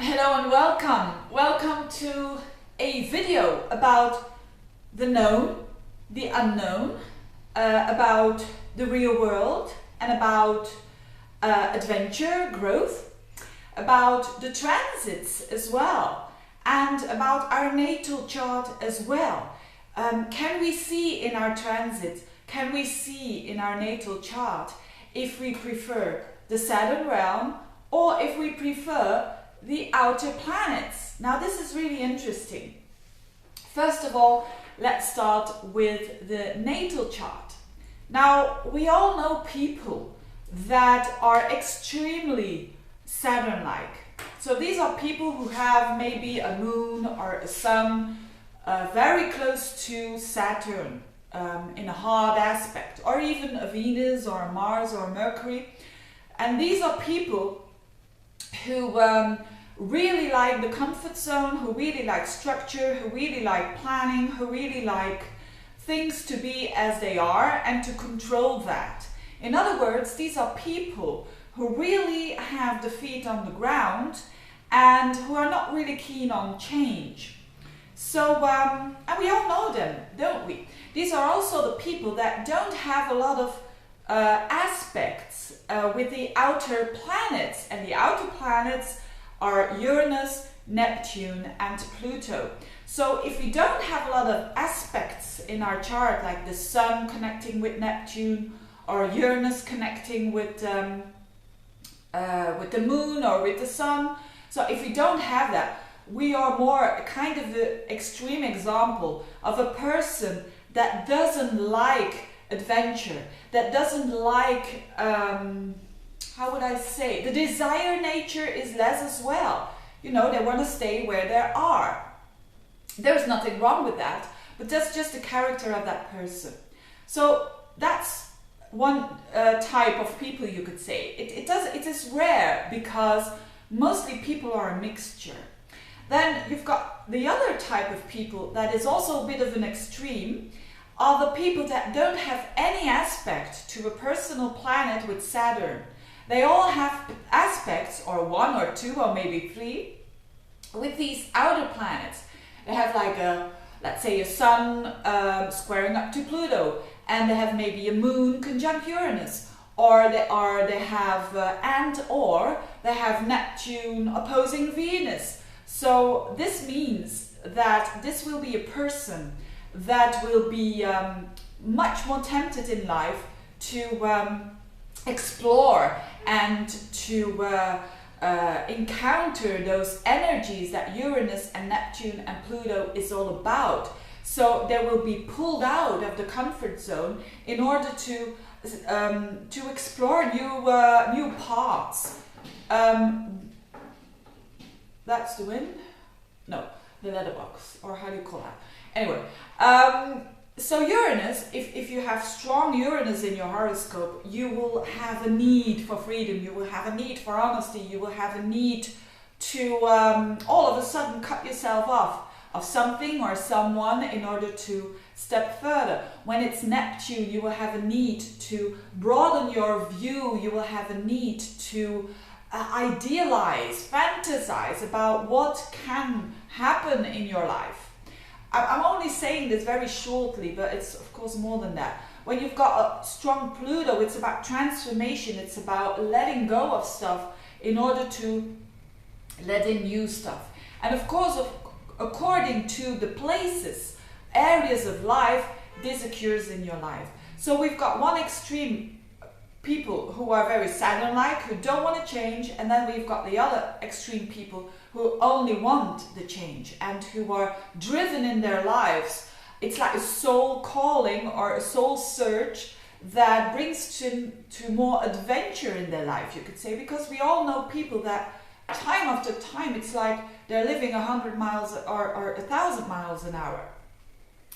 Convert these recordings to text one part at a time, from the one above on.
Hello and welcome. Welcome to a video about the known, the unknown, about the real world and about adventure, growth, about the transits as well, and about our natal chart as well. Can we see in our transits, can we see in our natal chart if we prefer the Saturn realm or if we prefer the outer planets? Now this is really interesting. First of all, let's start with the natal chart. Now we all know people that are extremely Saturn-like. So these are people who have maybe a moon or a sun very close to Saturn in a hard aspect, or even a Venus or a Mars or a Mercury. And these are people who really like the comfort zone, who really like structure, who really like planning, who really like things to be as they are and to control that. In other words, these are people who really have the feet on the ground and who are not really keen on change. So, and we all know them, don't we? These are also the people that don't have a lot of aspects with the outer planets, and the outer planets are Uranus, Neptune and Pluto. So if we don't have a lot of aspects in our chart, like the Sun connecting with Neptune, or Uranus connecting with the Moon or with the Sun, so if we don't have that, we are more kind of the extreme example of a person that doesn't like adventure, that doesn't like, how would I say, the desire nature is less as well. You know, they want to stay where they are. There's nothing wrong with that, but that's just the character of that person. So that's one type of people, you could say. It is rare because mostly people are a mixture. Then you've got the other type of people that is also a bit of an extreme, are the people that don't have any aspect to a personal planet with Saturn. They all have aspects, or one or two or maybe three, with these outer planets. They have like a, let's say, a Sun squaring up to Pluto, and they have maybe a Moon conjunct Uranus, or they have they have Neptune opposing Venus. So this means that this will be a person that will be much more tempted in life to explore and to encounter those energies that Uranus and Neptune and Pluto is all about. So they will be pulled out of the comfort zone in order to explore new paths. That's the wind? No, the letterbox, or how do you call that? Anyway, so Uranus, if you have strong Uranus in your horoscope, you will have a need for freedom, you will have a need for honesty, you will have a need to all of a sudden cut yourself off of something or someone in order to step further. When it's Neptune, you will have a need to broaden your view, you will have a need to idealize, fantasize about what can happen in your life. I'm only saying this very shortly, but it's of course more than that. When you've got a strong Pluto, it's about transformation, it's about letting go of stuff in order to let in new stuff. And of course, according to the places, areas of life, this occurs in your life. So we've got one extreme, people who are very Saturn-like, who don't want to change, and then we've got the other extreme people who only want the change and who are driven in their lives. It's like a soul calling or a soul search that brings to more adventure in their life, you could say, because we all know people that time after time it's like they're living 100 miles or 1,000 miles an hour.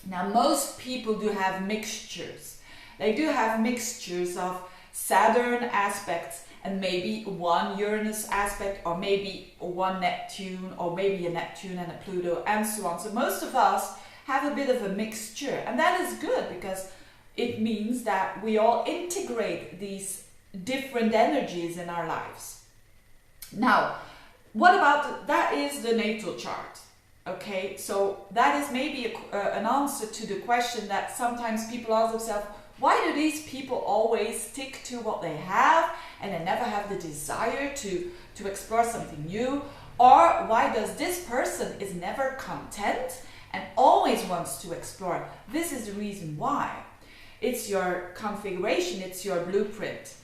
Now most people do have mixtures. They do have mixtures of Saturn aspects and maybe one Uranus aspect, or maybe one Neptune, or maybe a Neptune and a Pluto, and so on. So most of us have a bit of a mixture, and that is good because it means that we all integrate these different energies in our lives. Now, what about, that is the natal chart. Okay, so that is maybe an answer to the question that sometimes people ask themselves, why do these people always stick to what they have and they never have the desire to explore something new? Or why does this person is never content and always wants to explore? This is the reason why. It's your configuration, it's your blueprint.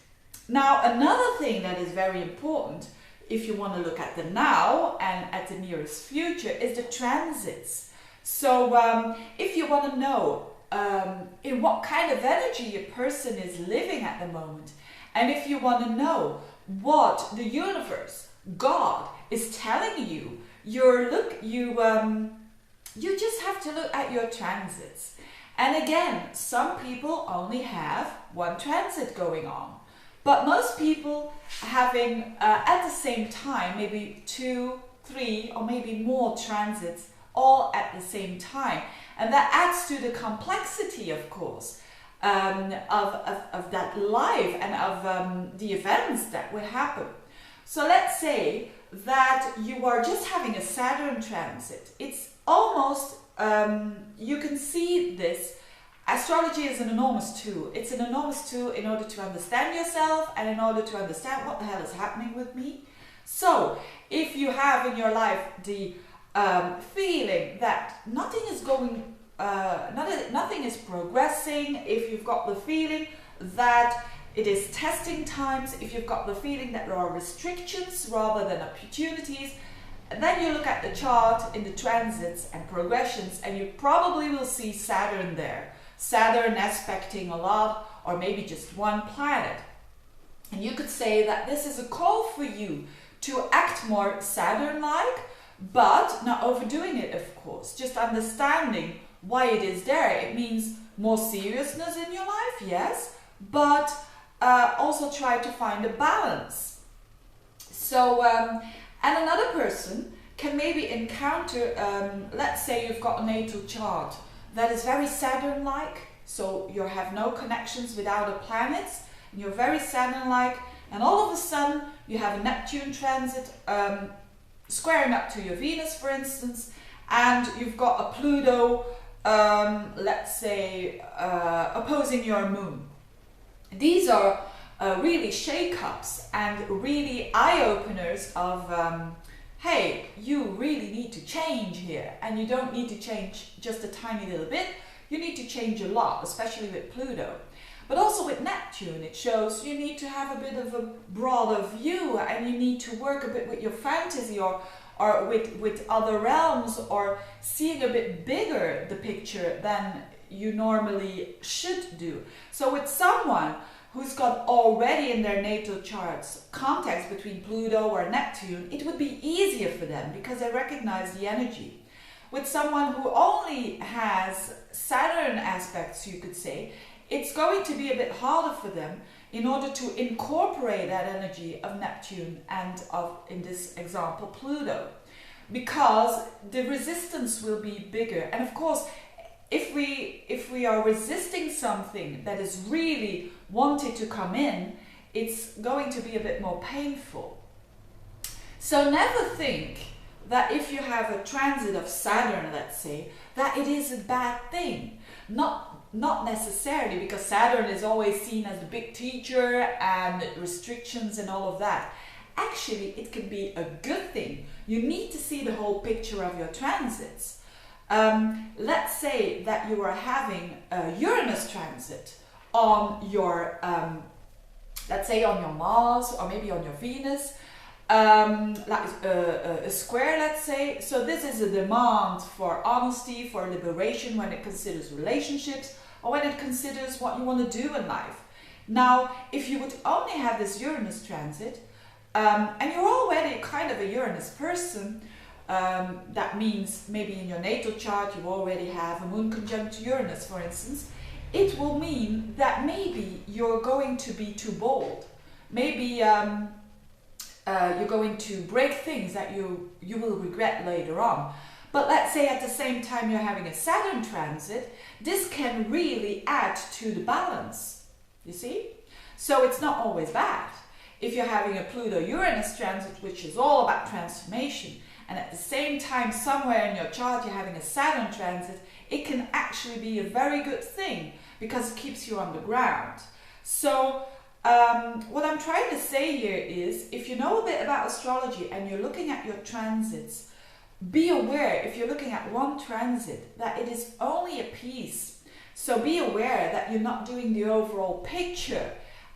Now, another thing that is very important if you want to look at the now and at the nearest future is the transits. So if you want to know in what kind of energy a person is living at the moment, and if you want to know what the universe, God, is telling you, you just have to look at your transits. And again, some people only have one transit going on. But most people having at the same time maybe 2, 3 or maybe more transits all at the same time. And that adds to the complexity, of course, of that life and of the events that will happen. So let's say that you are just having a Saturn transit. It's almost, you can see this. Astrology is an enormous tool. It's an enormous tool in order to understand yourself and in order to understand what the hell is happening with me. So, if you have in your life the feeling that nothing is going, nothing is progressing, if you've got the feeling that it is testing times, if you've got the feeling that there are restrictions rather than opportunities, then you look at the chart in the transits and progressions and you probably will see Saturn there. Saturn aspecting a lot, or maybe just one planet. And you could say that this is a call for you to act more Saturn-like, but not overdoing it, of course. Just understanding why it is there. It means more seriousness in your life, yes, but also try to find a balance. So, and another person can maybe encounter, let's say you've got a natal chart that is very Saturn-like, so you have no connections with outer planets, and you're very Saturn-like, and all of a sudden you have a Neptune transit squaring up to your Venus, for instance, and you've got a Pluto, let's say, opposing your moon. These are really shake-ups and really eye-openers of hey, you really need to change here, and you don't need to change just a tiny little bit, you need to change a lot, especially with Pluto. But also with Neptune, it shows you need to have a bit of a broader view, and you need to work a bit with your fantasy or with other realms, or seeing a bit bigger the picture than you normally should do. So with someone who's got already in their natal charts context between Pluto or Neptune, it would be easier for them because they recognize the energy. With someone who only has Saturn aspects, you could say, it's going to be a bit harder for them in order to incorporate that energy of Neptune and of, in this example, Pluto, because the resistance will be bigger. And of course, if we are resisting something that is really wanted to come in, it's going to be a bit more painful. So never think that if you have a transit of Saturn, let's say, that it is a bad thing. Not necessarily, because Saturn is always seen as the big teacher and restrictions and all of that. Actually, it can be a good thing. You need to see the whole picture of your transits. Let's say that you are having a Uranus transit on your, let's say on your Mars or maybe on your Venus, like a square, let's say. So this is a demand for honesty, for liberation when it considers relationships or when it considers what you want to do in life. Now, if you would only have this Uranus transit, and you're already kind of a Uranus person, that means maybe in your natal chart you already have a moon conjunct Uranus, for instance, it will mean that maybe you're going to be too bold. Maybe you're going to break things that you will regret later on. But let's say at the same time you're having a Saturn transit, this can really add to the balance, you see? So it's not always bad. if you're having a Pluto-Uranus transit, which is all about transformation, and at the same time somewhere in your chart you're having a Saturn transit, it can actually be a very good thing because it keeps you on the ground. So what I'm trying to say here is, if you know a bit about astrology and you're looking at your transits, be aware, if you're looking at one transit, that it is only a piece. So be aware that you're not doing the overall picture.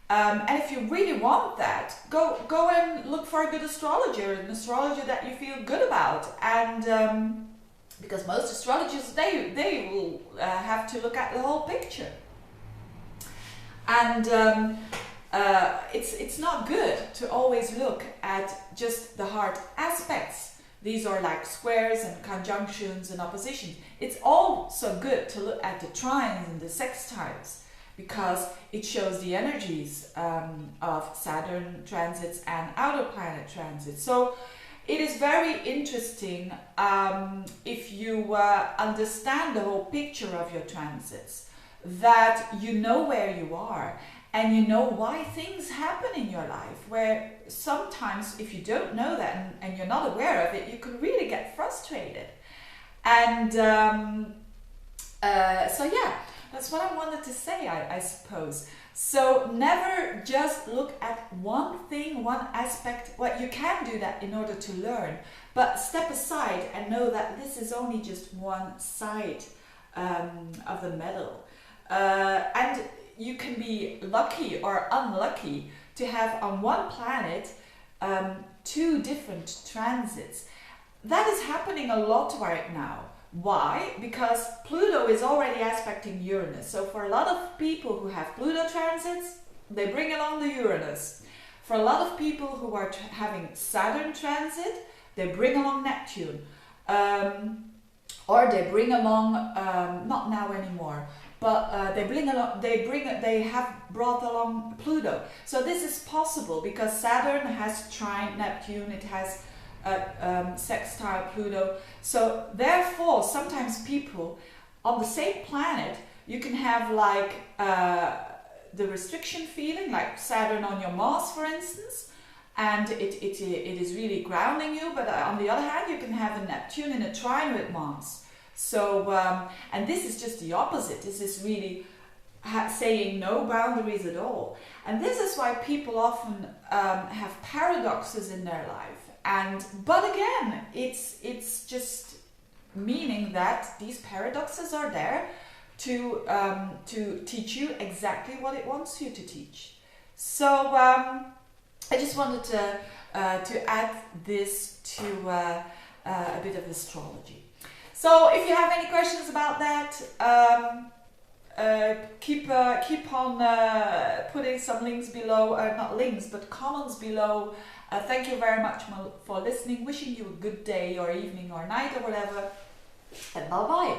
And if you really want that, go and look for a good astrologer, an astrologer that you feel good about. And because most astrologers, they will have to look at the whole picture. And it's not good to always look at just the hard aspects. These are like squares and conjunctions and oppositions. It's also good to look at the trines and the sextiles, because it shows the energies of Saturn transits and outer planet transits. So it is very interesting if you understand the whole picture of your transits, that you know where you are and you know why things happen in your life, where sometimes if you don't know that and you're not aware of it, you can really get frustrated. And so yeah, that's what I wanted to say, I suppose. So never just look at one thing, one aspect. Well, you can do that in order to learn, but step aside and know that this is only just one side of the medal. And you can be lucky or unlucky to have on one planet 2 different transits. That is happening a lot right now. Why? Because Pluto is already aspecting Uranus. So for a lot of people who have Pluto transits, they bring along the Uranus. For a lot of people who are having Saturn transit, they bring along Neptune. Or they bring along, not now anymore, but they have brought along Pluto. So this is possible because Saturn has trine Neptune, it has sextile Pluto. So therefore, sometimes people on the same planet, you can have like the restriction feeling, like Saturn on your Mars, for instance, and it is really grounding you. But on the other hand, you can have a Neptune in a trine with Mars. So, and this is just the opposite. This is really saying no boundaries at all. And this is why people often have paradoxes in their life. But again, it's just meaning that these paradoxes are there to teach you exactly what it wants you to teach. So I just wanted to add this to a bit of astrology. So if you have any questions about that, keep on putting some links below, not links, but comments below. Thank you very much for listening. Wishing you a good day or evening or night or whatever. And bye-bye.